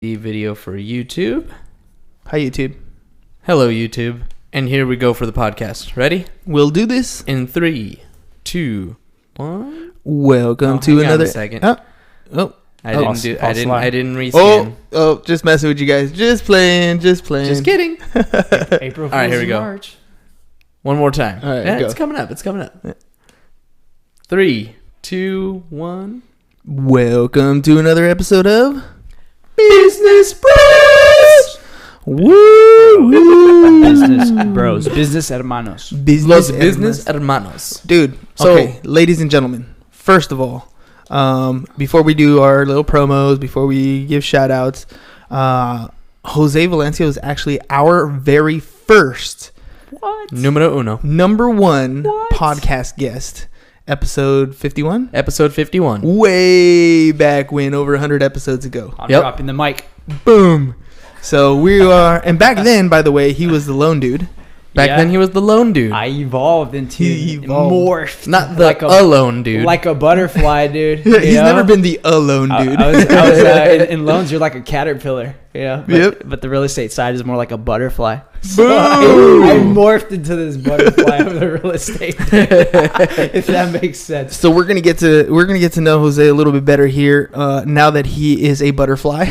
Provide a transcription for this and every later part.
the video for YouTube. Hi, YouTube. Hello, YouTube. And here we go for the podcast. Ready? We'll do this In 3, 2, 1. Welcome to hang on another. a second. Oh, I didn't rescan. just messing with you guys. Just playing. Just kidding. April Fool's All right, here we go. March. One more time. All right, yeah, go. it's coming up. 3, 2, 1. Welcome to another episode of Business Bros. Woo! Business bros. Business hermanos. Los business hermanos. Dude, so, Okay. ladies and gentlemen, first of all, before we do our little promos, before we give shout outs, Jose Valencia was actually our very first What? Numero uno. number one What? podcast guest. Episode 51? Episode 51. Way back when, over 100 episodes ago. I'm Yep. dropping the mic. Boom. So we are, and back then, by the way, he was the lone dude. Back Yeah. then, he was the lone dude. I evolved into He evolved. morphed. Not the like alone dude. Like a butterfly, dude. He's you know? never been the alone dude. I was in loans, you're like a caterpillar. Yeah. Yep. But the real estate side is more like a butterfly. Boom. I morphed into this butterfly of the real estate. If that makes sense. So we're gonna get to know Jose a little bit better here. Now that he is a butterfly.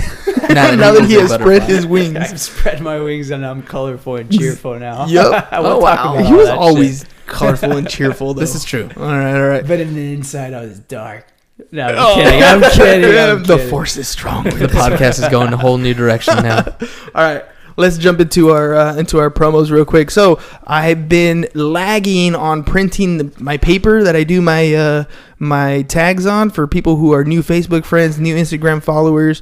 now that he has spread his wings. I've spread my wings and I'm colorful and cheerful now. Yep. We'll talk about He all was that always shit. colorful and cheerful. Though. This is true. All right. But in the inside, I was dark. No, I'm kidding. The force is strong. The podcast is going a whole new direction now. All right, let's jump into our promos real quick. So I've been lagging on printing my paper that I do my tags on for people who are new Facebook friends, new Instagram followers,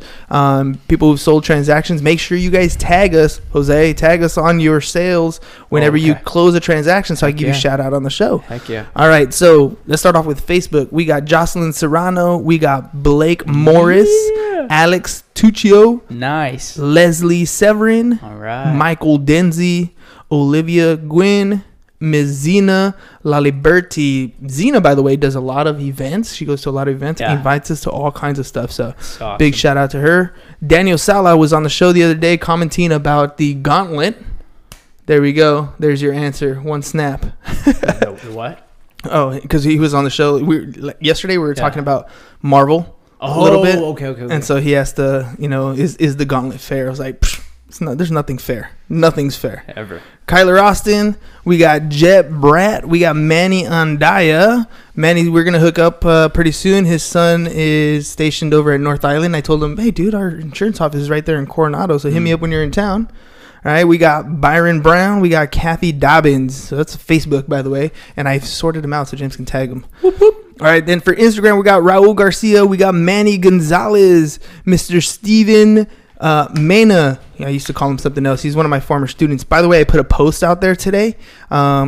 people who've sold transactions. Make sure you guys tag us, Jose. Tag us on your sales whenever you close a transaction, so I give you a shout out on the show. Heck yeah. All right, so let's start off with Facebook. We got Jocelyn Serrano, we got Blake Morris, Alex Tuccio, Nice. Leslie Severin, All right. Michael Denzi, Olivia Gwynn, Ms. Zena Laliberti. Zena, by the way, does a lot of events. She goes to a lot of events, Yeah. invites us to all kinds of stuff. So That's awesome. big shout out to her. Daniel Sala was on the show the other day commenting about the gauntlet. There we go. There's your answer. One snap. The what? Oh, because he was on the show. Yesterday we were talking about Marvel a Oh, little bit. Okay. And so he asked, is the gauntlet fair? I was like, there's nothing fair. Nothing's fair. Ever. Kyler Austin, we got Jet Bratt, we got Manny Andaya. Manny, we're going to hook up pretty soon. His son is stationed over at North Island. I told him, hey, dude, our insurance office is right there in Coronado, so hit me up when you're in town. All right, we got Byron Brown, we got Kathy Dobbins. So that's Facebook, by the way, and I've sorted them out so James can tag them. Whoop, whoop. All right, then for Instagram, we got Raul Garcia, we got Manny Gonzalez, Mr. Steven Mena. I used to call him something else. He's one of my former students. By the way, I put a post out there today.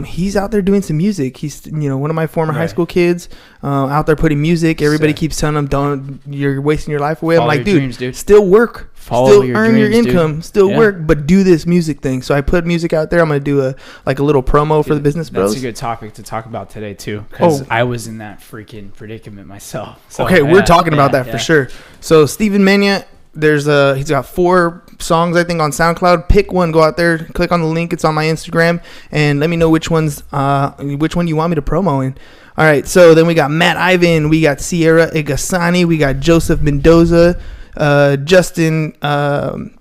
He's out there doing some music. He's one of my former high school kids out there putting music. Everybody keeps telling him, you're wasting your life away. I'm like, dude, still work. Follow still earn your income. Still work, but do this music thing. So I put music out there. I'm going to do a little promo for the Business Bros. That's a good topic to talk about today, too, because I was in that freaking predicament myself. So, okay, we're talking about that for sure. So Steven Mena, he's got 4 songs I think on SoundCloud. Pick one, go out there, click on the link. It's on my Instagram, and let me know which one you want me to promo in. All right, so then we got Matt Ivan, we got Sierra Igasani, we got Joseph Mendoza, Justin. Some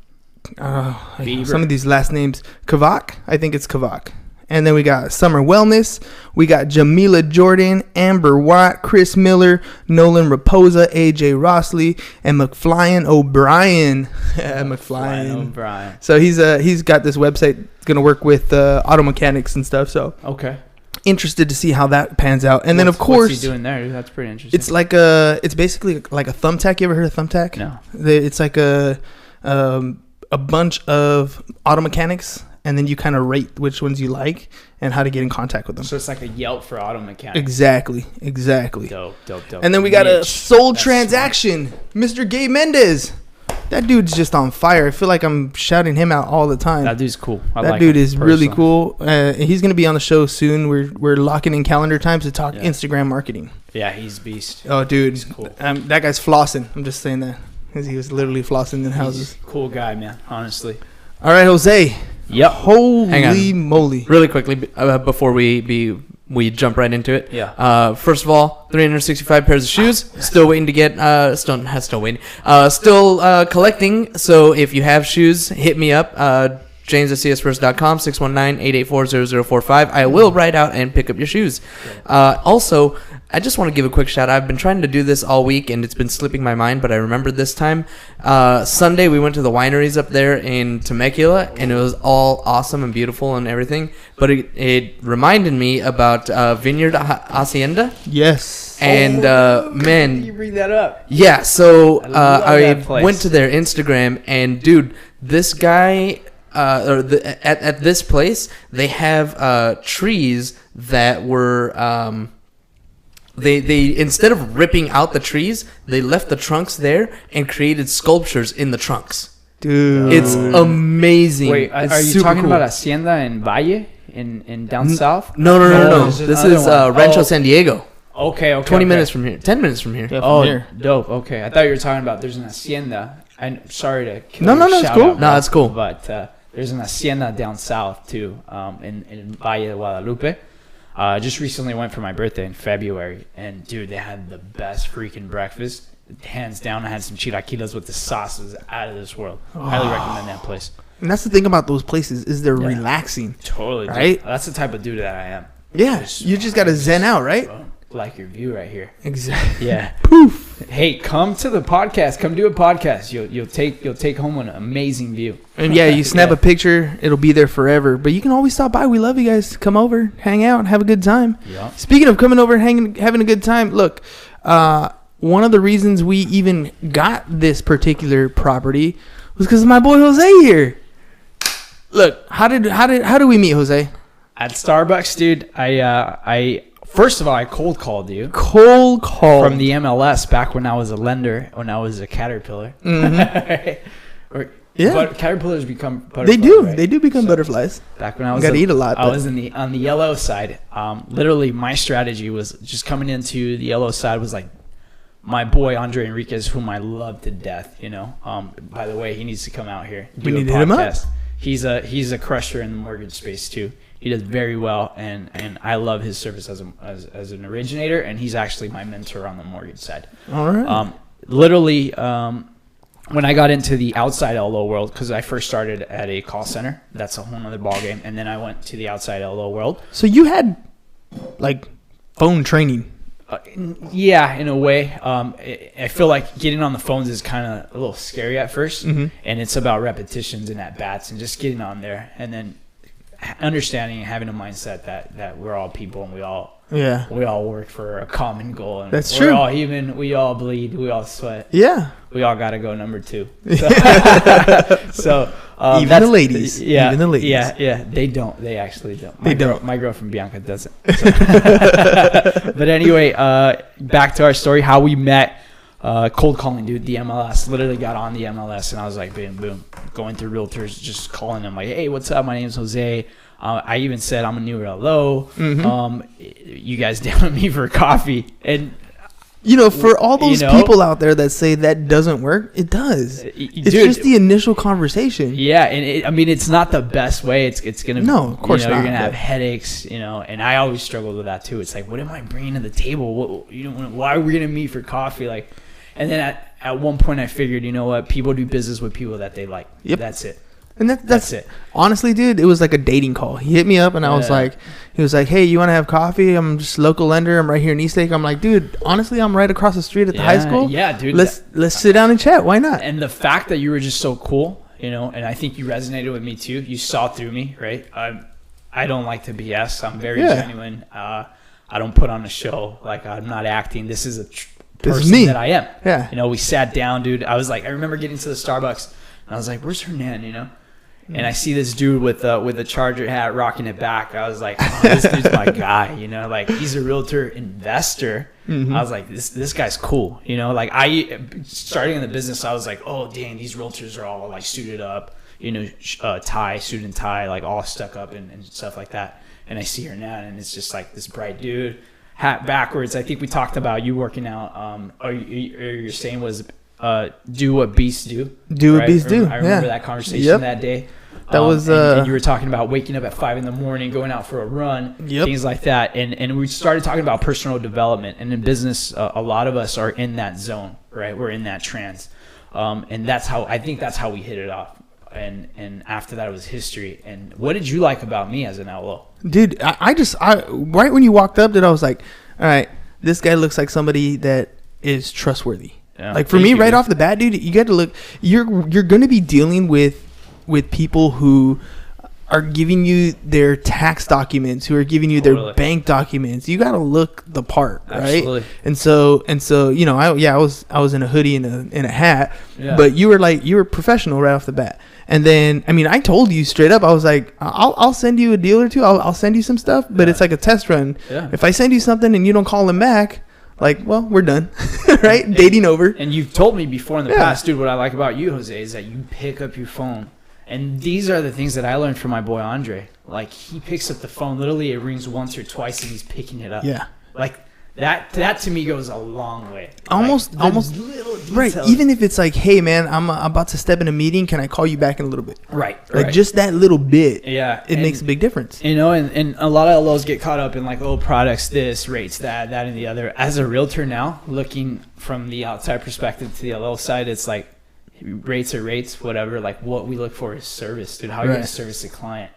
of these last names, Kavak. I think it's Kavak. And then we got Summer Wellness. We got Jamila Jordan, Amber Watt, Chris Miller, Nolan Raposa, AJ Rossley, and McFlyin O'Brien. McFlyin O'Brien. So he's got this website going to work with auto mechanics and stuff. So Okay. interested to see how that pans out. And then of course, what's he doing there? That's pretty interesting. it's basically like a thumbtack. You ever heard of thumbtack? No. It's like a bunch of auto mechanics. And then you kind of rate which ones you like and how to get in contact with them. So it's like a Yelp for auto mechanics. Exactly. Dope. And then we got a sold transaction, Mr. Gabe Mendez. That dude's just on fire. I feel like I'm shouting him out all the time. That dude's cool. That dude is really cool. He's going to be on the show soon. We're locking in calendar times to talk Instagram marketing. Yeah, he's beast. Oh, dude. He's cool. That guy's flossing. I'm just saying that. because he was literally flossing in houses. He's a cool guy, man. Honestly. All right, Jose. Yep. Holy moly! Really quickly, before we jump right into it. Yeah. First of all, 365 pairs of shoes. Still waiting to get. Still waiting. Still collecting. So if you have shoes, hit me up. James at csfirst.com, 619-884-0045. I will ride out and pick up your shoes. Also, I just want to give a quick shout out. I've been trying to do this all week, and it's been slipping my mind, but I remembered this time. Sunday, we went to the wineries up there in Temecula, and it was all awesome and beautiful and everything. But it reminded me about Vineyard Hacienda. Yes. And, man. You bring that up. Yeah, so I that place. went to their Instagram, and, dude, this guy... at this place, they have trees that were they instead of ripping out the trees, they left the trunks there and created sculptures in the trunks. Dude, It's amazing. Wait, It's are you super talking cool. about Hacienda in Valle in down south? No. there's This another is one. Rancho Oh. San Diego. Okay. 20 minutes from here. 10 minutes from here. Yeah, Oh, from here. dope. Okay, I thought you were talking about there's an hacienda. I'm sorry to kill No, your it's shout cool. out, No, bro, it's cool. But there's an hacienda down south too, in Valle de Guadalupe. Just recently went for my birthday in February, and dude, they had the best freaking breakfast. Hands down, I had some chilaquiles with the sauce. It was out of this world. Highly recommend that place. and that's the thing about those places is they're Yeah. relaxing. Totally, dude. Right? That's the type of dude that I am. Yeah, you just gotta zen out, right? Bro, like your view right here. Exactly. Yeah. Poof. Hey, come to the podcast. Come do a podcast. You'll take home an amazing view. And yeah, you snap Yeah. a picture, it'll be there forever. But you can always stop by. We love you guys. Come over, hang out, have a good time. Yeah. Speaking of coming over, having a good time. Look, one of the reasons we even got this particular property was because of my boy Jose here. Look, how did we meet, Jose? At Starbucks, dude, I first of all, I cold called you Cold call from the MLS back when I was a lender, when I was a Caterpillar. Yeah. But Caterpillars become butterflies. They do. right? They do become So, butterflies. Back when I was Gotta eat a lot, I but- was on the yellow side. Literally, my strategy was just coming into the yellow side was like my boy Andre Enriquez, whom I love to death. You know. By the way, he needs to come out here. We Do a need to hit him up. podcast. He's a crusher in the mortgage space too. He does very well, and I love his service as an originator, and he's actually my mentor on the mortgage side. All right. Literally, when I got into the outside LO world, because I first started at a call center, that's a whole nother ballgame, and then I went to the outside LO world. So you had like phone training. Yeah, in a way. I feel like getting on the phones is kind of a little scary at 1st, and it's about repetitions and at bats and just getting on there, and then understanding and having a mindset that we're all people and we all work for a common goal, and That's we're true. all human. We all bleed. We all sweat. Yeah. We all got to go number 2. So Even that's- the ladies. Yeah, Even the ladies. Yeah. They don't. They actually don't. They don't. My girlfriend Bianca doesn't. So. But anyway, back to our story. How we met. Cold calling, dude. The MLS. Literally got on the MLS, and I was like, boom, boom, going through realtors, just calling them like, hey, what's up? My name's Jose. I even said I'm a new LO. You guys down with me for coffee? And You know, for all those You know? people out there that say that doesn't work, it does. It's dude, just the initial conversation. yeah, and I mean, it's not the best way. It's gonna No, of course you know, not, You're gonna have but- headaches, you know. And I always struggled with that too. It's like, what am I bringing to the table? Why are we gonna meet for coffee? Like, and then at one point I figured, you know what? People do business with people that they like. Yep. That's it. And that's That's it. Honestly, dude, it was like a dating call. He hit me up and I was Yeah. like, he was like, hey, you want to have coffee? I'm just a local lender. I'm right here in Eastlake. I'm like, dude, honestly, I'm right across the street at the high school. Yeah, dude. Let's sit down and chat. Why not? And the fact that you were just so cool, you know, and I think you resonated with me too. You saw through me, right? I don't like to BS. I'm very Yeah. genuine. I don't put on a show. Like, I'm not acting. This is a This is person me. that I am. Yeah. You know, we sat down, dude. I was like, I remember getting to the Starbucks, and I was like, where's Hernan, you know? And I see this dude with a Charger hat rocking it back. I was like, oh, this dude's my guy, you know? Like, he's a realtor investor. I was like, this guy's cool, you know? Like, starting in the business, I was like, oh, dang, these realtors are all, like, suited up, you know, suit and tie, like, all stuck up and stuff like that. And I see her now, and it's just, like, this bright dude, hat backwards. I think we talked about you working out, or you're saying was do what beasts do. Do what beasts do. I remember that conversation that day. That was and you were talking about waking up at 5 a.m, going out for a run, things like that. And we started talking about personal development. And in business, a lot of us are in that zone, right? We're in that trance. And I think that's how we hit it off. And after that, it was history. And what did you like about me as an LO? Dude, I right when you walked up, I was like, all right, this guy looks like somebody that is trustworthy. Yeah, like for me, right off the bat, dude, you got to look. You're going to be dealing with people who are giving you their tax documents, who are giving you their bank documents. You got to look the part, right? Absolutely. And so, you know, I was in a hoodie and a hat, but you were professional right off the bat. And then, I mean, I told you straight up, I was like, I'll send you a deal or two. I'll send you some stuff, but it's like a test run. Yeah. If I send you something and you don't call them back, like, well, we're done, right? And dating over. And you've told me before in the past, dude, what I like about you, Jose, is that you pick up your phone. And these are the things that I learned from my boy Andre. Like, he picks up the phone. Literally, it rings once or twice, and he's picking it up. Yeah. Like, that to me goes a long way. Almost little right. Even if it's like, hey, man, I'm about to step in a meeting. Can I call you back in a little bit? Right. Like, just that little bit. Yeah. It makes a big difference. You know, and a lot of LOs get caught up in like, oh, products this, rates that, and the other. As a realtor now, looking from the outside perspective to the LO side, it's like, rates are rates, whatever. Like, what we look for is service, dude. How are you going to service a client?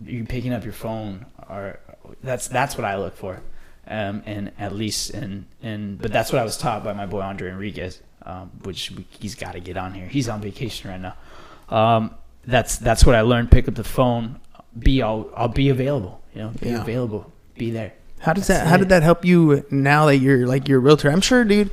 You picking up your phone, or that's what I look for. And at least but that's what I was taught by my boy Andre Enriquez, which he's got to get on here. He's on vacation right now. That's what I learned. Pick up the phone. I'll be available. You know, be available. Be there. How did that help you now that you're like your realtor? I'm sure, dude.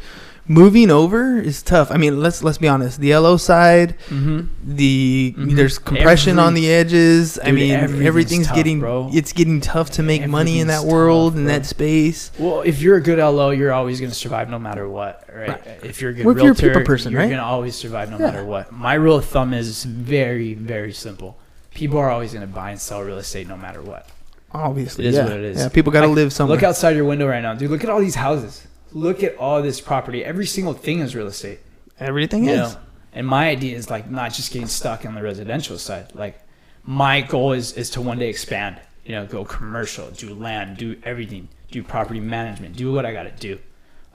Moving over is tough. I mean, let's be honest. The LO side, there's compression on the edges. Dude, I mean, everything's tough, getting tough to make money in that world, in that space. Well, if you're a good LO, you're always going to survive no matter what, right? If you're a good realtor, you're a people person, you're going to always survive no matter what. My rule of thumb is very, very simple. People are always going to buy and sell real estate no matter what. Obviously, it is what it is. Yeah, people got to live somewhere. Look outside your window right now, dude. Look at all these houses. Look at all this property. Every single thing is real estate. Everything is. Know? And my idea is like not just getting stuck on the residential side. Like, my goal is to one day expand. You know, go commercial, do land, do everything, do property management, do what I got to do.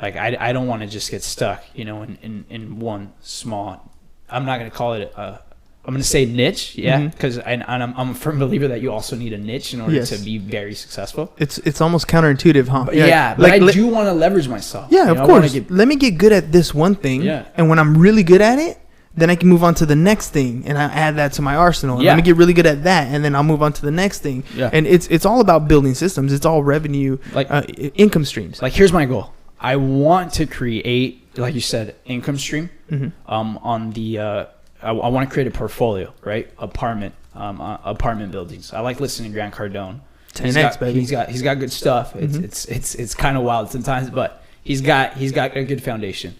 Like, I don't want to just get stuck, you know, in one small. I'm not going to call it I'm going to say niche, because I'm a firm believer that you also need a niche in order to be very successful. It's almost counterintuitive, huh? But I do want to leverage myself. Yeah, of course. Let me get good at this one thing, and when I'm really good at it, then I can move on to the next thing, and I add that to my arsenal. Let me get really good at that, and then I'll move on to the next thing. Yeah. And it's all about building systems. It's all revenue, like income streams. Like, here's my goal. I want to create, like you said, income stream on the. I want to create a portfolio, right? Apartment buildings. I like listening to Grant Cardone. 10X, baby. He's got good stuff. It's kind of wild sometimes, but he's got a good foundation.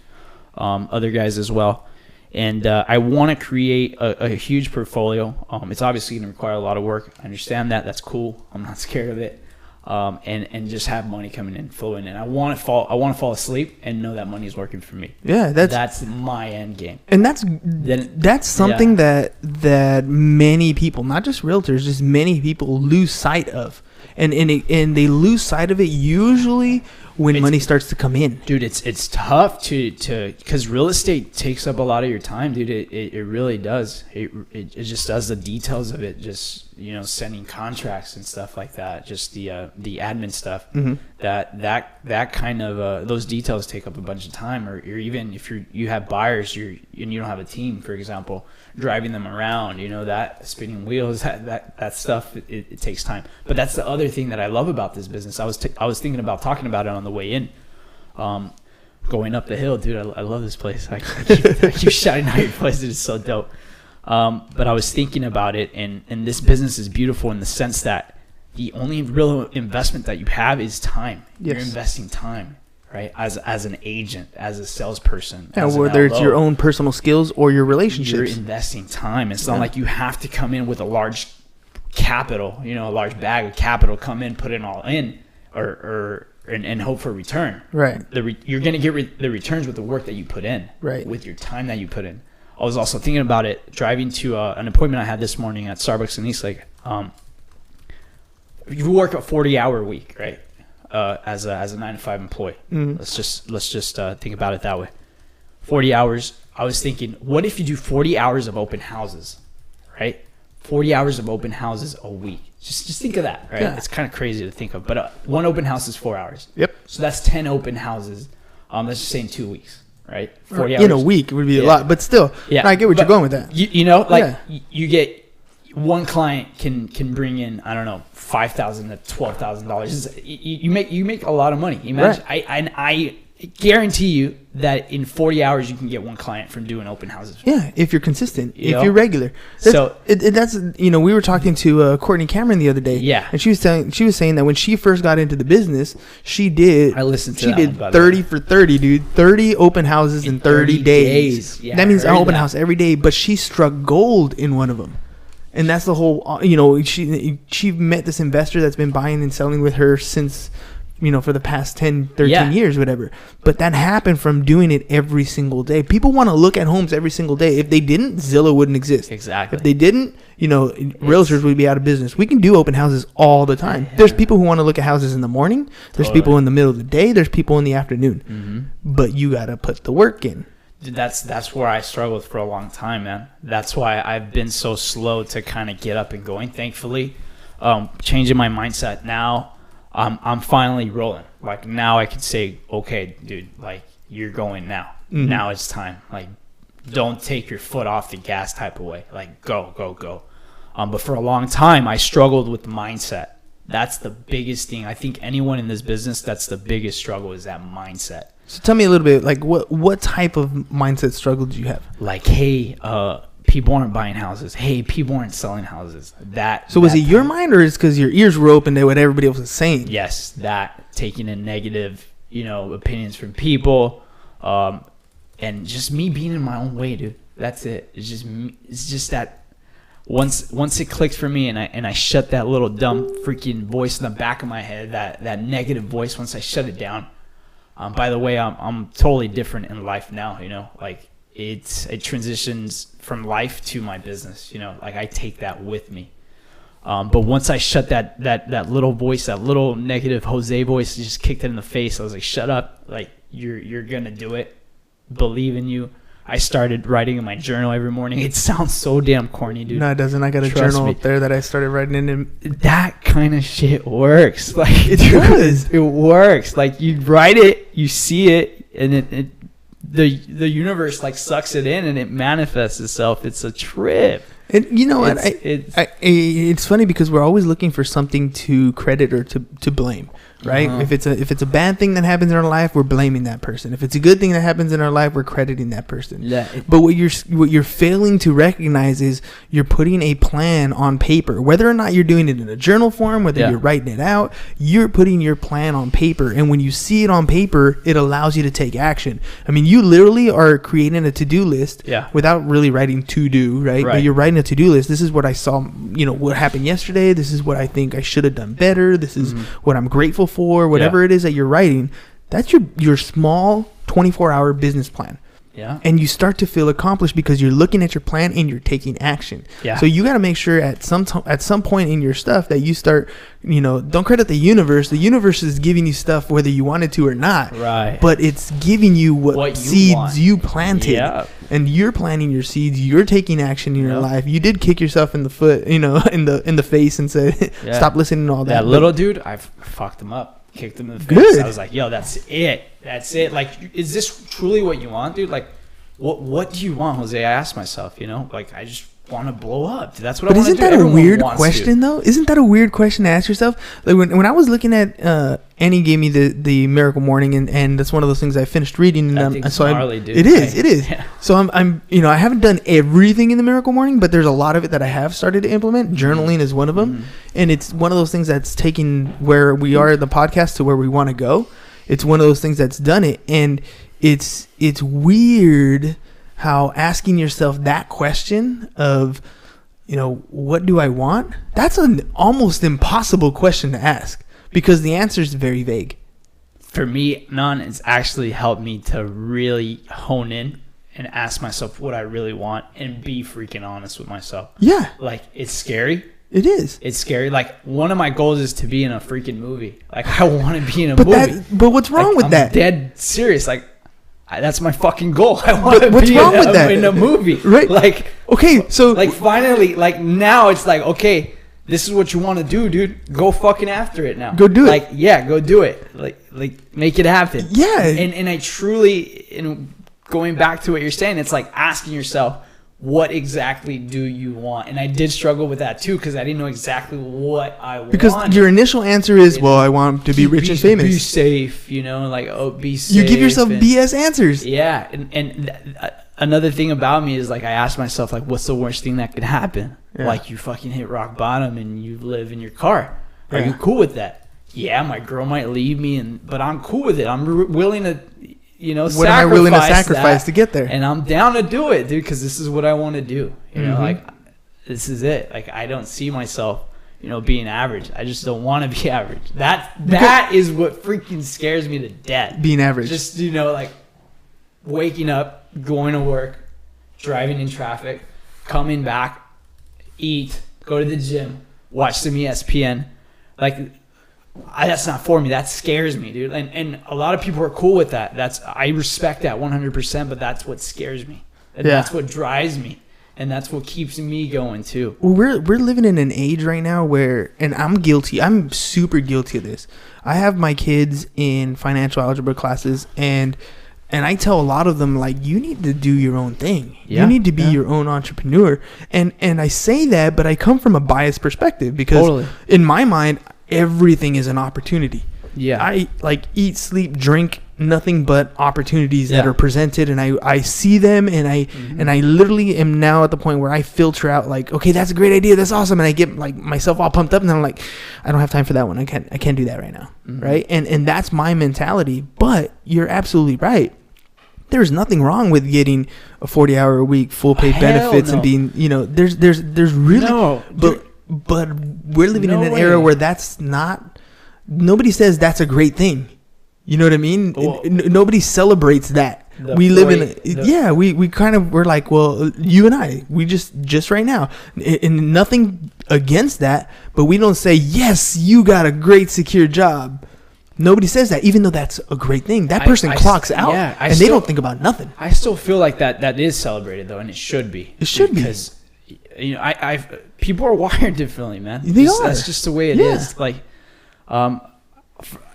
Other guys as well, and I want to create a huge portfolio. It's obviously going to require a lot of work. I understand that. That's cool. I'm not scared of it. And just have money coming in, flowing in. I want to fall asleep and know that money is working for me. Yeah, that's my end game. And that's something that many people, not just realtors, just many people lose sight of. And they lose sight of it usually when money starts to come in. Dude, it's tough to because real estate takes up a lot of your time, dude. It really does. It just does the details of it, just, you know, sending contracts and stuff like that, just the admin stuff. That kind of those details take up a bunch of time. Or even if you have buyers, and you don't have a team, for example, driving them around, you know, that spinning wheels, that stuff, it takes time. But that's the other thing that I love about this business. I was thinking about talking about it on the way in, going up the hill, dude. I love this place. I keep shouting out your place. It is so dope. But I was thinking about it, and this business is beautiful in the sense that the only real investment that you have is time. Yes. You're investing time, right? As an agent, as a salesperson. Yeah, whether it's your own personal skills or your relationships. You're investing time. It's not like you have to come in with a large capital, you know, a large bag of capital, come in, put it all in, or and hope for a return. Right. You're going to get the returns with the work that you put in, Right. with your time that you put in. I was also thinking about it driving to an appointment I had this morning at Starbucks in Eastlake. You work a 40-hour week, right? As a 9-to-5 employee. Let's just think about it that way. 40 hours. I was thinking, what if you do 40 hours of open houses, right? 40 hours of open houses a week. Just think of that, right? Yeah. It's kind of crazy to think of, but one open house is 4 hours. Yep. So that's 10 open houses. Let's just say in 2 weeks, right? 40 hours In a week would be a lot, but still, I get what you're going with that. You know, like you get one client can bring in, I don't know, $5,000 to $12,000. You make a lot of money. Imagine, I guarantee you that in 40 hours you can get one client from doing open houses. Yeah, if you're consistent, You know? if you're regular. That's we were talking to Courtney Cameron the other day. Yeah, and she was saying that when she first got into the business, she did 30 for 30, dude. 30 open houses in 30 days. Yeah, that means an open house every day. But she struck gold in one of them. And that's the whole, she met this investor that's been buying and selling with her since, for the past 10, 13 years, whatever. But that happened from doing it every single day. People want to look at homes every single day. If they didn't, Zillow wouldn't exist. Exactly. If they didn't, realtors would be out of business. We can do open houses all the time. Yeah. There's people who want to look at houses in the morning. There's people in the middle of the day. There's people in the afternoon. Mm-hmm. But you got to put the work in. That's where I struggled for a long time, man. That's why I've been so slow to kind of get up and going. Thankfully, changing my mindset now, I'm finally rolling. Like now I could say, okay, dude, like you're going now. Mm-hmm. Now it's time. Like don't take your foot off the gas type of way. Like go. But for a long time, I struggled with the mindset. That's the biggest thing. I think anyone in this business, that's the biggest struggle is that mindset. So tell me a little bit, like what type of mindset struggle did you have? Like, hey, people aren't buying houses. Hey, people aren't selling houses. So was it your mind, or is it because your ears were open to what everybody else was saying? Yes, that taking in negative, opinions from people, and just me being in my own way, dude. That's it. It's just that. Once it clicked for me, and I shut that little dumb freaking voice in the back of my head, that negative voice. Once I shut it down. By the way, I'm totally different in life now, like it transitions from life to my business, like I take that with me. But once I shut that little voice, that little negative Jose voice, just kicked it in the face. I was like, shut up. Like you're going to do it. Believe in you. I started writing in my journal every morning. It sounds so damn corny, dude. No, it doesn't. I got a journal up there that I started writing in. That kind of shit works. Like it does. It works. Like you write it, you see it, and the universe like sucks it in and it manifests itself. It's a trip. And you know what? It's funny because we're always looking for something to credit or to blame, right? Uh-huh. If it's a bad thing that happens in our life, we're blaming that person. If it's a good thing that happens in our life, we're crediting that person. Yeah. But what you're failing to recognize is you're putting a plan on paper. Whether or not you're doing it in a journal form, whether you're writing it out, you're putting your plan on paper. And when you see it on paper, it allows you to take action. I mean, you literally are creating a to-do list without really writing to-do, right? But you're writing a to-do list. This is what I saw, what happened yesterday. This is what I think I should have done better. This is what I'm grateful for. Whatever it is that you're writing, that's your small 24-hour business plan. Yeah. And you start to feel accomplished because you're looking at your plan and you're taking action. Yeah. So you got to make sure at some point in your stuff that you start, don't credit the universe. The universe is giving you stuff whether you wanted to or not. Right. But it's giving you what seeds you planted. Yeah. And you're planting your seeds. You're taking action in your life. You did kick yourself in the foot, in the face and said, stop listening to all that. That little dude, I fucked him up. Kicked him in the face. Good. I was like, yo, that's it. Like, is this truly what you want, dude? Like, what do you want, Jose? I asked myself, like, I just want to blow up. That's what I want to do. But isn't that a weird question, though? Isn't that a weird question to ask yourself? Like, when I was looking at, Annie gave me the Miracle Morning, and that's one of those things I finished reading. And it is. Yeah. So I'm I haven't done everything in the Miracle Morning, but there's a lot of it that I have started to implement. Journaling is one of them, and it's one of those things that's taking where we are in the podcast to where we want to go. It's one of those things that's done it, and it's weird how asking yourself that question of, what do I want? That's an almost impossible question to ask because the answer is very vague. for me, it's actually helped me to really hone in and ask myself what I really want and be freaking honest with myself. Yeah. Like, it's scary. It is. It's scary. Like, one of my goals is to be in a freaking movie. Like, I want to be in a movie. But what's wrong with that? I'm dead serious. Like, that's my fucking goal. I want to be in a movie. Right. Like, okay, so like, finally, like, now it's like, okay, this is what you want to do, dude. Go fucking after it now. Go do it. Like, yeah, go do it. Like make it happen. Yeah. And I truly, in going back to what you're saying, it's like asking yourself, what exactly do you want? And I did struggle with that too, because I didn't know exactly what I wanted. Because your initial answer is, well, I want to be rich and famous. Be safe, like, oh, be safe. You give yourself BS answers. Yeah. And another thing about me is, like, I ask myself, like, what's the worst thing that could happen? Yeah. Like, you fucking hit rock bottom and you live in your car. Are you cool with that? Yeah, my girl might leave me, but I'm cool with it. I'm willing to, what am I willing to sacrifice to get there? And I'm down to do it, dude, because this is what I want to do. You know, like, this is it. Like, I don't see myself, being average. I just don't want to be average. That is what freaking scares me to death. Being average. Just, like, waking up, going to work, driving in traffic, coming back, eat, go to the gym, watch some ESPN. Like, that's not for me. That scares me, dude. And a lot of people are cool with that. I respect that 100%, but that's what scares me. And that's what drives me. And that's what keeps me going too. Well, we're living in an age right now where, and I'm guilty. I'm super guilty of this. I have my kids in financial algebra classes, and I tell a lot of them, like, you need to do your own thing. You need to be your own entrepreneur. And I say that, but I come from a biased perspective because in my mind, everything is an opportunity. Yeah. I like eat, sleep, drink, nothing but opportunities that are presented, and I see them, and I literally am now at the point where I filter out, like, okay, that's a great idea, that's awesome, and I get like myself all pumped up, and then I'm like, I don't have time for that one. I can't do that right now. Right? And that's my mentality. But you're absolutely right. There's nothing wrong with getting a 40-hour a week, full paid benefits, and being, there's really but we're living in an era where that's not, nobody says that's a great thing. You know what I mean? Well, nobody celebrates that. We live we kind of, we're like, well, you and I, we just right now, and nothing against that, but we don't say, yes, you got a great secure job. Nobody says that, even though that's a great thing. That person clocks out, and they don't think about nothing. I still feel like that is celebrated, though, and it should be. It should be. Because, people are wired differently, man. They are. That's just the way it is. Like,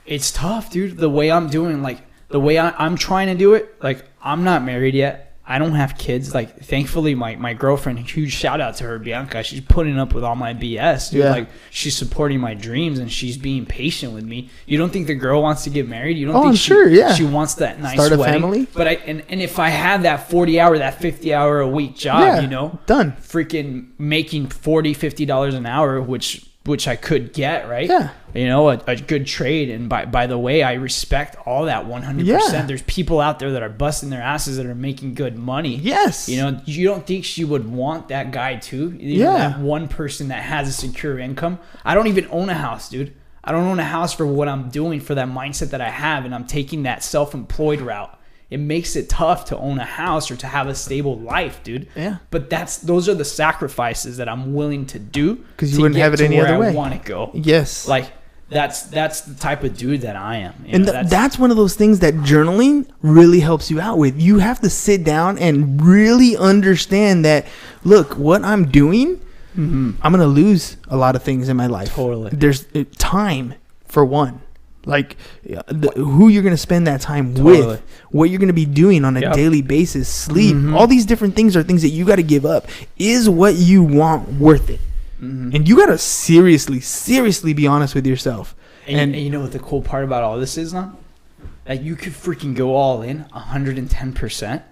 it's tough, dude. The way I'm doing, like, the way I'm trying to do it, like, I'm not married yet. I don't have kids. Like, thankfully, my girlfriend, huge shout out to her, Bianca. She's putting up with all my BS, dude. Like, she's supporting my dreams, and she's being patient with me. You don't think the girl wants to get married? You don't think she wants that nice start a wedding? Family? But and if I had that 40-hour, that 50-hour a week job, done, freaking making $40-50 an hour, which I could get, right? Yeah. A good trade. And by the way, I respect all that 100%. Yeah. There's people out there that are busting their asses that are making good money. Yes. You don't think she would want that guy too? That one person that has a secure income. I don't even own a house, dude. I don't own a house for what I'm doing, for that mindset that I have, and I'm taking that self-employed route. It makes it tough to own a house or to have a stable life, dude. Yeah. But those are the sacrifices that I'm willing to do, because you wouldn't have it any other way. I want to go. Yes. Like, that's the type of dude that I am. That's one of those things that journaling really helps you out with. You have to sit down and really understand that, look, what I'm doing, I'm going to lose a lot of things in my life. Totally. There's time, for one. Like, who you're going to spend that time with, what you're going to be doing on a daily basis, sleep, all these different things are things that you got to give up. Is what you want worth it? And you got to seriously be honest with yourself. And you know what the cool part about all this is, now? Like, you could freaking go all in 110%.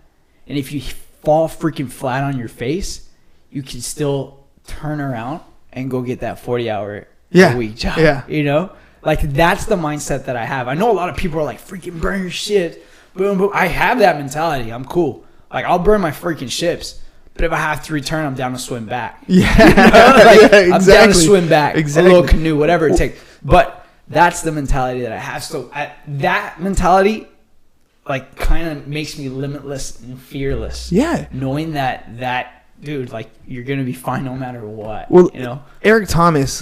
And if you fall freaking flat on your face, you can still turn around and go get that 40-hour a week job. Yeah. Like, that's the mindset that I have. I know a lot of people are like, freaking burn your shit. Boom, boom. I have that mentality. I'm cool. Like, I'll burn my freaking ships. But if I have to return, I'm down to swim back. Yeah. Like, exactly. I'm down to swim back. Exactly. A little canoe, whatever it takes. But that's the mentality that I have. So that mentality, like, kind of makes me limitless and fearless. Yeah. Knowing that dude, like, you're gonna be fine no matter what. Well, you know, Eric Thomas,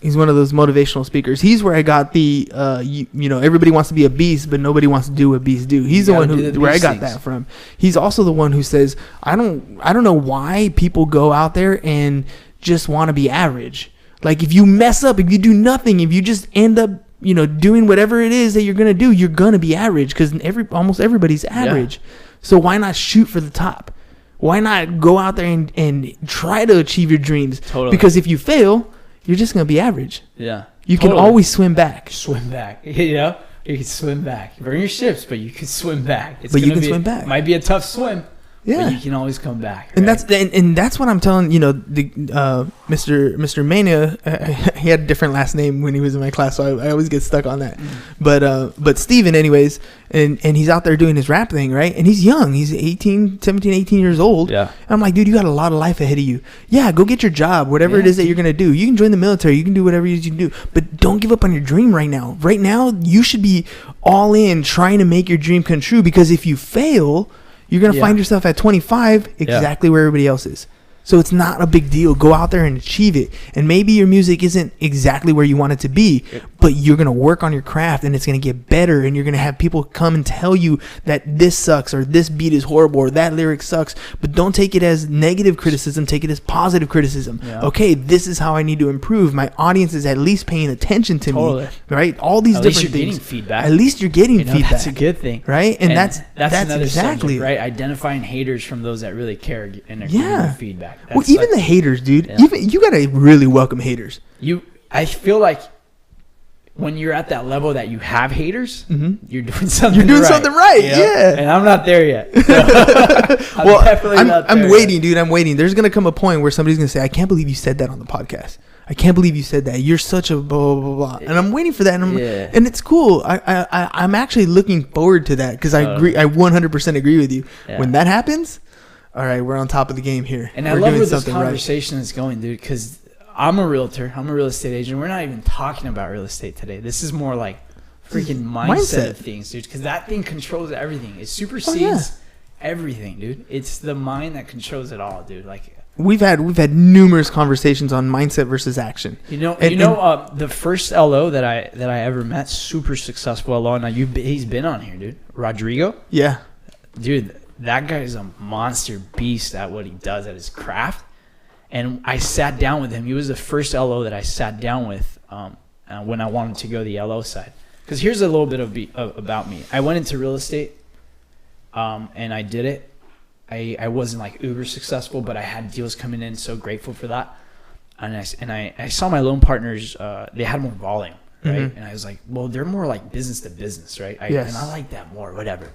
he's one of those motivational speakers. He's where I got the, everybody wants to be a beast, but nobody wants to do what beasts do. He's the one where I got that from. He's also the one who says, I don't know why people go out there and just want to be average. Like, if you mess up, if you do nothing, if you just end up, doing whatever it is that you're gonna do, you're gonna be average, because almost everybody's average. Yeah. So why not shoot for the top? Why not go out there and try to achieve your dreams? Totally. Because if you fail, you're just going to be average. Yeah. You can always swim back. Swim back. You can swim back. Burn your ships, but you can swim back. But you can swim back. Might be a tough swim. Yeah. But you can always come back. Right? And that's what I'm telling, Mr. Mania, he had a different last name when he was in my class, so I always get stuck on that. But Steven, anyways, and he's out there doing his rap thing, right? And he's young. He's 18 years old. Yeah. And I'm like, dude, you got a lot of life ahead of you. Yeah, go get your job, whatever it is that you're going to do. You can join the military. You can do whatever it is you can do. But don't give up on your dream right now. Right now, you should be all in trying to make your dream come true, because if you fail, you're going to find yourself at 25 exactly where everybody else is. So it's not a big deal. Go out there and achieve it. And maybe your music isn't exactly where you want it to be, but you're going to work on your craft, and it's going to get better, and you're going to have people come and tell you that this sucks, or this beat is horrible, or that lyric sucks. But don't take it as negative criticism. Take it as positive criticism. Yeah. Okay, this is how I need to improve. My audience is at least paying attention to me. Right? All these different things. At least you're getting feedback. At least you're getting feedback. That's a good thing. Right? And that's another exactly subject, right? Identifying haters from those that really care and are giving you feedback. Well, even the haters, dude. Yeah. Even you gotta really welcome haters. I feel like when you're at that level that you have haters, you're doing something. Something right. Yeah. And I'm not there yet. So I'm waiting, dude. I'm waiting. There's gonna come a point where somebody's gonna say, "I can't believe you said that on the podcast. I can't believe you said that. You're such a blah blah blah." And I'm waiting for that, and it's cool. I'm actually looking forward to that, because I agree. I 100% agree with you. Yeah. When that happens, all right, we're on top of the game here. And I love where this conversation is going, dude, because I'm a realtor. I'm a real estate agent. We're not even talking about real estate today. This is more like freaking mindset of things, dude, because that thing controls everything. It supersedes everything, dude. It's the mind that controls it all, dude. Like, we've had numerous conversations on mindset versus action. The first LO that I ever met, super successful LO. Now he's been on here, dude. Rodrigo. Yeah, dude. That guy is a monster beast at what he does at his craft. And I sat down with him. He was the first LO that I sat down with when I wanted to go the LO side. Because here's a little bit about me. I went into real estate, and I did it. I wasn't like uber successful, but I had deals coming in. So grateful for that. And I saw my loan partners. They had more volume, right? Mm-hmm. And I was like, well, they're more like business to business, right? And I like that more, whatever.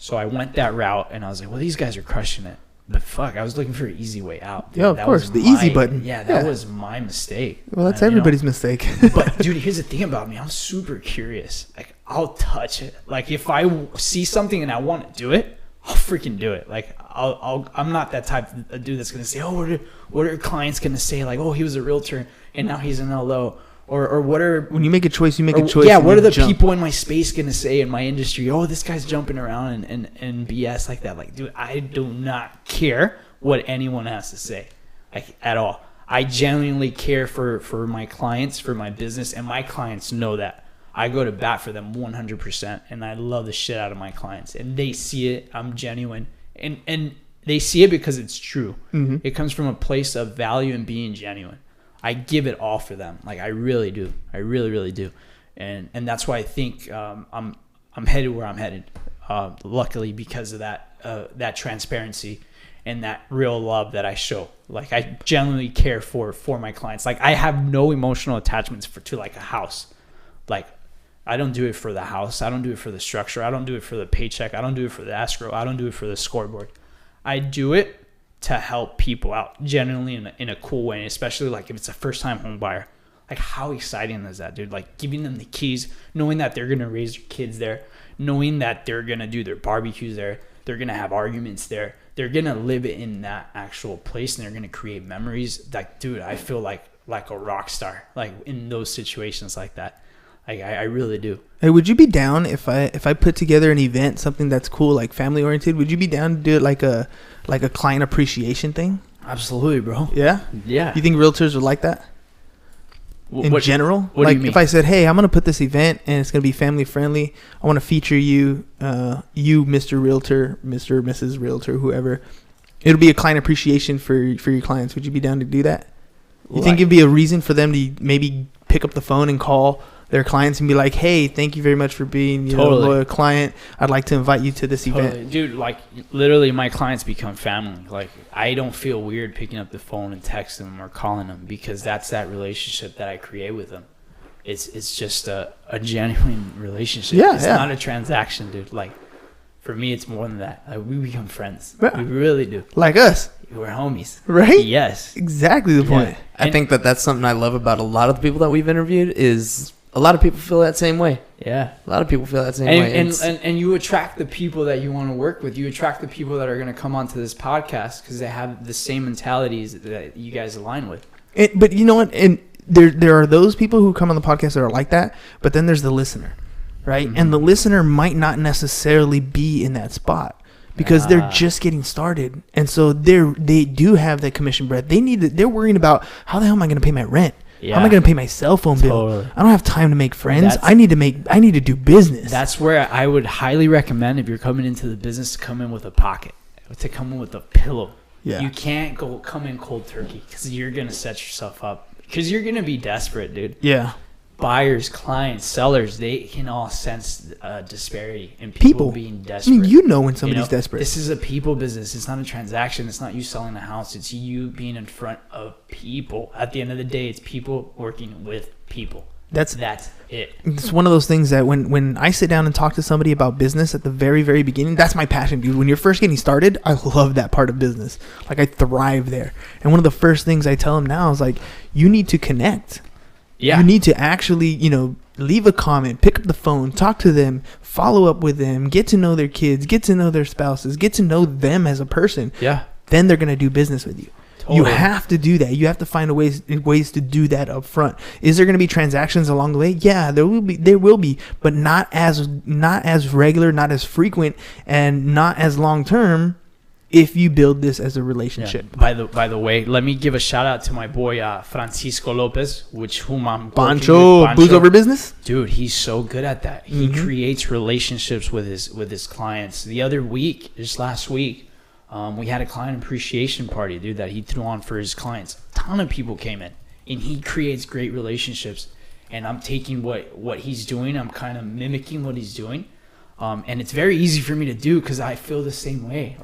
So I went that route, and I was like, well, these guys are crushing it. But fuck, I was looking for an easy way out. Dude. Yeah, of course. The easy button. Yeah, that was my mistake. Well, that's everybody's mistake. But, dude, here's the thing about me. I'm super curious. Like, I'll touch it. Like, if I see something and I want to do it, I'll freaking do it. Like, I'm not that type of dude that's going to say, oh, what are clients going to say? Like, oh, he was a realtor, and now he's an LO. Or what are... When you make a choice, you make a choice. Yeah, what are the people in my space going to say in my industry? Oh, this guy's jumping around and BS like that. Like, dude, I do not care what anyone has to say, like, at all. I genuinely care for my clients, for my business, and my clients know that. I go to bat for them 100%, and I love the shit out of my clients. And they see it. I'm genuine. And they see it because it's true. Mm-hmm. It comes from a place of value and being genuine. I give it all for them. Like, I really do. I really, really do. And that's why I think I'm headed where I'm headed. Luckily, because of that transparency and that real love that I show. Like, I genuinely care for my clients. Like, I have no emotional attachments to like a house. Like, I don't do it for the house. I don't do it for the structure. I don't do it for the paycheck. I don't do it for the escrow. I don't do it for the scoreboard. I do it to help people out genuinely in a cool way, especially like if it's a first-time home buyer. Like, how exciting is that, dude? Like, giving them the keys, knowing that they're going to raise their kids there, knowing that they're going to do their barbecues there, they're going to have arguments there, they're going to live in that actual place, and they're going to create memories. Like, dude, I feel like a rock star, like, in those situations like that. I really do. Hey, would you be down if I put together an event, something that's cool, like family oriented? Would you be down to do it like a client appreciation thing? Absolutely, bro. Yeah. Yeah. You think realtors would like that? In general, what like do you mean? if I said, "Hey, I'm gonna put this event and it's gonna be family friendly. I want to feature you, you, Mr. Realtor, Mr. or Mrs. Realtor, whoever. It'll be a client appreciation for your clients. Would you be down to do that? You think it'd be a reason for them to maybe pick up the phone and call their clients and be like, "Hey, thank you very much for being a loyal client. I'd like to invite you to this event." Dude, like literally my clients become family. Like I don't feel weird picking up the phone and texting them or calling them because that's that relationship that I create with them. It's just a genuine relationship. Yeah, it's not a transaction, dude. Like for me, it's more than that. Like we become friends. Yeah. We really do. Like us, We're homies. right? Yes. Exactly the point. I think that's something I love about a lot of the people that we've interviewed is a lot of people feel that same way. Yeah. A lot of people feel that same way. And you attract the people that you want to work with. You attract the people that are going to come onto this podcast because they have the same mentalities that you guys align with. But you know what? And there are those people who come on the podcast that are like that, but then there's the listener, right? And the listener might not necessarily be in that spot because they're just getting started. And so they do have that commission bread. They're worrying about how the hell am I going to pay my rent? Yeah. How am I going to pay my cell phone bill? Totally. I don't have time to make friends. I need to do business. That's where I would highly recommend if you're coming into the business to come in with a pocket, to come in with a pillow. Yeah. You can't come in cold turkey because you're going to set yourself up because you're going to be desperate, dude. Yeah. Buyers, clients, sellers, they can all sense disparity in people being desperate. I mean, you know when somebody's desperate. This is a people business. It's not a transaction. It's not you selling a house. It's you being in front of people. At the end of the day, it's people working with people. That's it. It's one of those things that when I sit down and talk to somebody about business at the very, very beginning, that's my passion, dude. When you're first getting started, I love that part of business. Like I thrive there. And one of the first things I tell them now is like, you need to connect. Yeah. You need to actually, leave a comment, pick up the phone, talk to them, follow up with them, get to know their kids, get to know their spouses, get to know them as a person. Yeah. Then they're going to do business with you. Totally. You have to do that. You have to find ways to do that up front. Is there going to be transactions along the way? Yeah, there will be, but not as regular, not as frequent, and not as long term. If you build this as a relationship. Yeah. By the way, let me give a shout out to my boy Francisco Lopez, whom I'm Pancho Booze Over Business. Dude, he's so good at that. He creates relationships with his clients. The other week, just last week, we had a client appreciation party, dude, that he threw on for his clients. A ton of people came in, and he creates great relationships. And I'm taking what he's doing. I'm kind of mimicking what he's doing, and it's very easy for me to do because I feel the same way.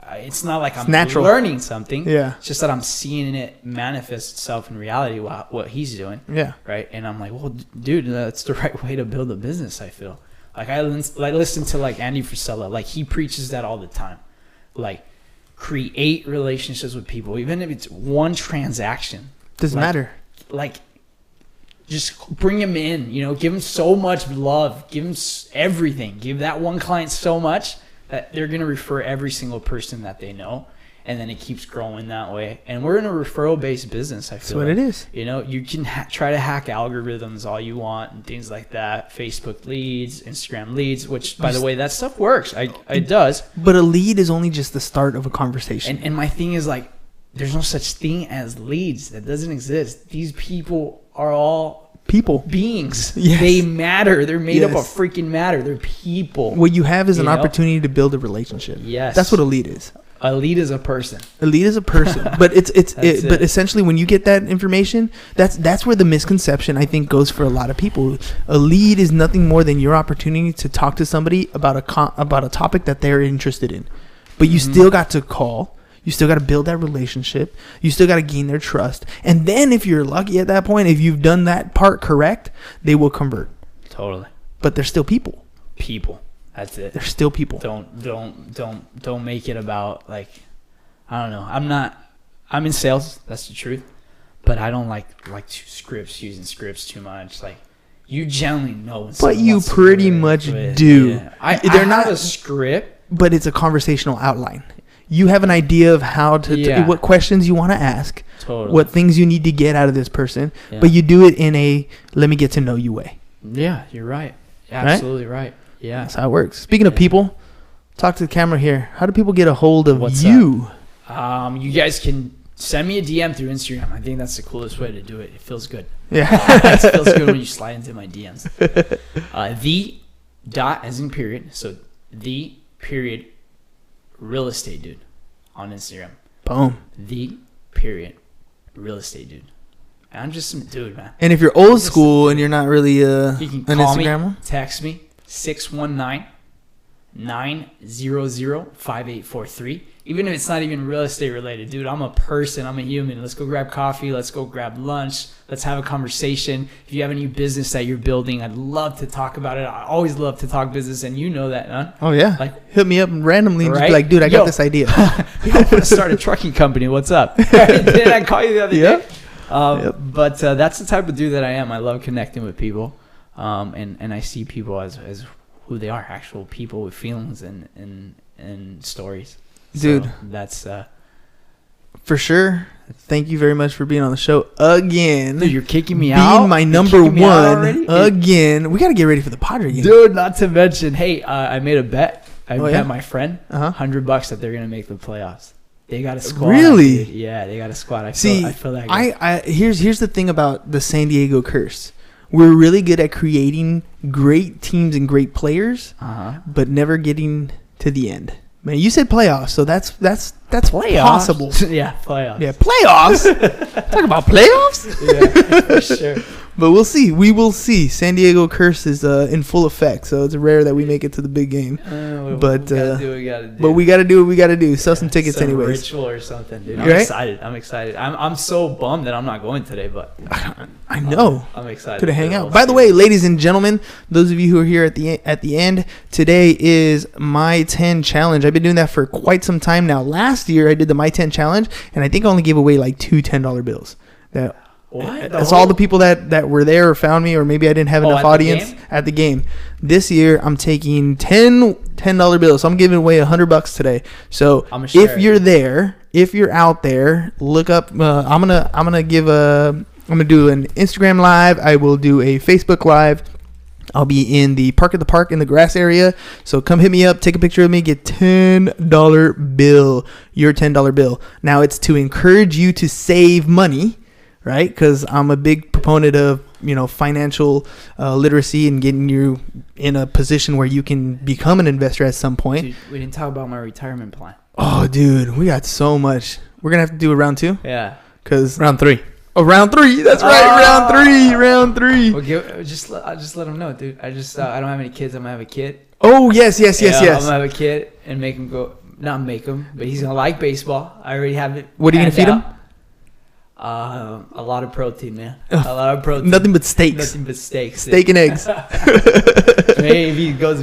It's not like I'm learning something. Yeah. It's just that I'm seeing it manifest itself in reality, what he's doing. Yeah. Right. And I'm like, well, dude, that's the right way to build a business, I feel. Like I listen to like Andy Frisella. Like he preaches that all the time. Like create relationships with people. Even if it's one transaction. Doesn't matter. Like just bring him in, give him so much love. Give him everything. Give that one client so much that they're going to refer every single person that they know, and then it keeps growing that way. And we're in a referral-based business, I feel. That's what it is. You can try to hack algorithms all you want and things like that. Facebook leads, Instagram leads, which, by the way, that stuff works. It does. But a lead is only just the start of a conversation. And my thing is, like, there's no such thing as leads. That doesn't exist. These people are all beings. Yes. They matter. They're made up of freaking matter. They're people. What you have is an opportunity to build a relationship. Yes. That's what a lead is. A lead is a person. A lead is a person. But but essentially when you get that information, that's where the misconception I think goes for a lot of people. A lead is nothing more than your opportunity to talk to somebody about a topic that they're interested in. But you still got to call. You still got to build that relationship. You still got to gain their trust. And then if you're lucky at that point, if you've done that part correct, they will convert. Totally. But they're still people. People. That's it. They're still people. Don't make it about like, I don't know. I'm in sales. That's the truth. But I don't like using scripts too much. Like you generally know. But you pretty much do. Yeah. They're not a script. But it's a conversational outline. You have an idea of how what questions you want to ask, what things you need to get out of this person, but you do it in a let me get to know you way. Yeah, you're right. Absolutely right. Yeah. That's how it works. Speaking of people, talk to the camera here. How do people get a hold of What's you? You guys can send me a DM through Instagram. I think that's the coolest way to do it. It feels good. Yeah. It feels good when you slide into my DMs. The dot as in period. So the period real estate dude on Instagram. Boom. The period real estate dude. And I'm just some dude, man. And if you're old school and you're not really You can an call me, Instagrammer, text me, 619-900-5843. Even if it's not even real estate related, dude, I'm a person. I'm a human. Let's go grab coffee. Let's go grab lunch. Let's have a conversation. If you have a new business that you're building, I'd love to talk about it. I always love to talk business, and you know that, huh? oh yeah, Like, hit me up randomly and just right? be like, dude, I got Yo. this idea. Yo, I want to start a trucking company. What's up? Didn't I call you the other Yep. day? But that's the type of dude that I am. I love connecting with people, and I see people as who they are, actual people with feelings and stories. Dude. So that's For sure. Thank you very much for being on the show again. dude, you're kicking me being out. my You're number kicking me out one already? again. We got to get ready for the Padre game. Dude, not to mention, hey, I made a bet. I Oh, bet yeah? my friend Uh-huh. $100 that they're gonna make the playoffs. They got a squad. Really? Dude. Yeah, they got a squad. I See, feel that. Good. I here's the thing about the San Diego curse. We're really good at creating great teams and great players, but never getting to the end. Man, you said playoffs, so that's Playoffs? possible. Yeah, playoffs. Yeah, playoffs. Talk about playoffs. Yeah, for sure. But we'll see. We will see. San Diego curse is in full effect, so it's rare that we make it to the big game. But we gotta do what we gotta do. But we got to do what we got to do. Sell some tickets Some anyways. ritual or something, dude. Right? I'm excited. I'm so bummed that I'm not going today, but I know. I'm excited. Could hang for out. the By the whole way, season. ladies and gentlemen, those of you who are here at the end, today is My 10 Challenge. I've been doing that for quite some time now. Last year, I did the My 10 Challenge, and I think I only gave away like two $10 bills. What? That's all the people that were there or found me, or maybe I didn't have enough at the audience game? at the game. This year, I'm taking $10 bills. So I'm giving away $100 today. So I'ma share if it. you're there, if you're out there, look up. I'm gonna do an Instagram live. I will do a Facebook live. I'll be in the park at the park in the grass area. So come hit me up, take a picture of me, get $10 bill, your $10 bill. Now it's to encourage you to save money, right? Because I'm a big proponent of, financial literacy and getting you in a position where you can become an investor at some point. Dude, we didn't talk about my retirement plan. Oh, dude, we got so much. We're going to have to do a round two. Yeah. Because Round 3. round three. That's right. Round three. Well, just let them know, dude. I don't have any kids. I'm gonna have a kid. Oh, yes. I'm gonna have a kid and make him go. Not make him, but he's gonna like baseball. I already have it. What are you gonna feed him? A lot of protein, man. A lot of protein. Nothing but steaks. Nothing but steaks. Steak and eggs. Maybe if he goes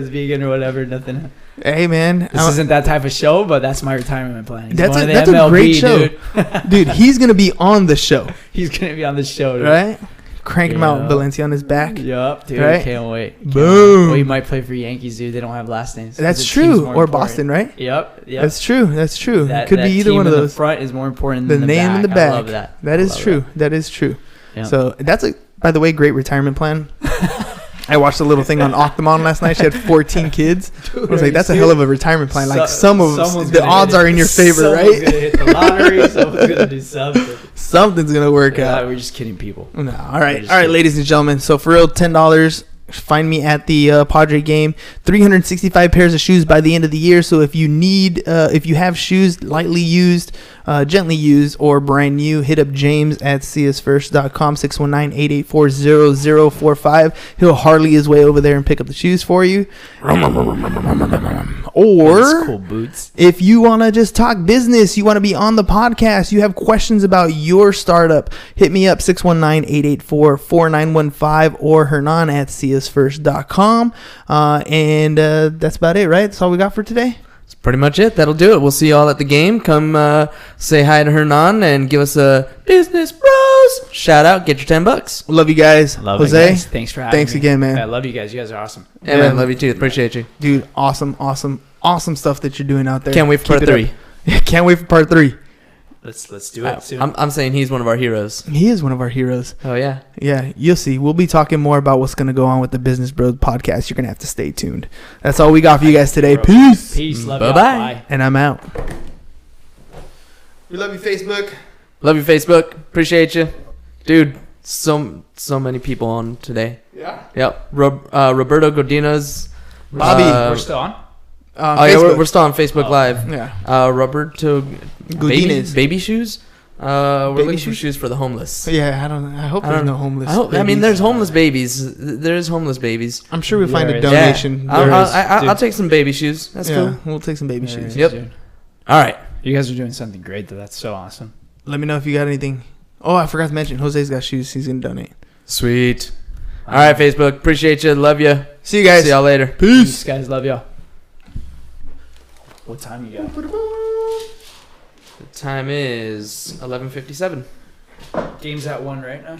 vegan or whatever. Nothing. Hey, man. This isn't that type of show, but that's my retirement plan. He's That's going to a the MLB, great show. dude. Dude, he's going to be on the show, He's gonna be on the show, dude. right? Cranking him out, Yeah. Valencia on his back. Yup, dude. Right? Can't wait. Boom. Well, he might play for Yankees, dude. They don't have last names. That's The team's true. more Or important. Boston, right? Yep. That's true. That, Could be either team one of in those. The front is more important The than name in the back. I love that. That I is love true. That is true. Yeah. So that's by the way, great retirement plan. I watched a little thing on Octomon last night. She had 14 kids. Dude, I was like, that's a hell of a retirement plan. Like Someone's the gonna odds hit are it. in your favor, Someone's right? gonna hit the lottery. Someone's gonna do something. Something's gonna work out. We're just kidding people. No, all right, ladies and gentlemen. So for real, $10. Find me at the Padre game. 365 pairs of shoes by the end of the year. So if you have shoes lightly used, gently used, or brand new, hit up James at csfirst.com, 619-884-0045. He'll Harley his way over there and pick up the shoes for you. Or Those cool boots. if you want to just talk business, you want to be on the podcast, you have questions about your startup, hit me up, 619-884-4915, or Hernan at csfirst.com. And that's about it, right? That's all we got for today. That's pretty much it. That'll do it. We'll see you all at the game. Come say hi to Hernan and give us a Business Bros shout out. Get your $10. Love you guys. Love Jose, it, guys. Thanks for having thanks me. again, man. I love you guys. You guys are awesome. Yeah, man. Love you too. Appreciate you. Dude, awesome stuff that you're doing out there. Can't wait for part Keep it 3. up. Can't wait for part 3. Let's do it soon. I'm saying he's one of our heroes. He is one of our heroes. Oh yeah. Yeah, you'll see. We'll be talking more about what's going to go on with the Business Bros podcast. You're going to have to stay tuned. That's all we got for you guys today. Peace. Peace. Love Bye-bye. y'all. Bye. And I'm out. We love you, Facebook. Love you, Facebook. Appreciate you, dude. So many people on today. Yeah. Yep. Roberto Godinez. Bobby. We're still on. Oh yeah, we're still on Facebook Live. Yeah. Roberto Godinez. baby shoes. We're Baby looking for shoes? shoes for the homeless. Yeah, I don't know. I hope there's no homeless. I mean, babies. there's homeless babies. There's homeless babies. I'm sure we'll find There a is. donation. Yeah. There is, I'll dude. take some baby shoes. That's Yeah, cool. we'll take some baby There shoes. is, Yep. dude. All right. You guys are doing something great, though. That's so awesome. Let me know if you got anything. Oh, I forgot to mention, Jose's got shoes. He's going to donate. Sweet. All right, Facebook. Appreciate you. Love you. See you guys. See y'all later. Peace, guys. Love y'all. What time you got? The time is 11:57. Game's at 1 right now.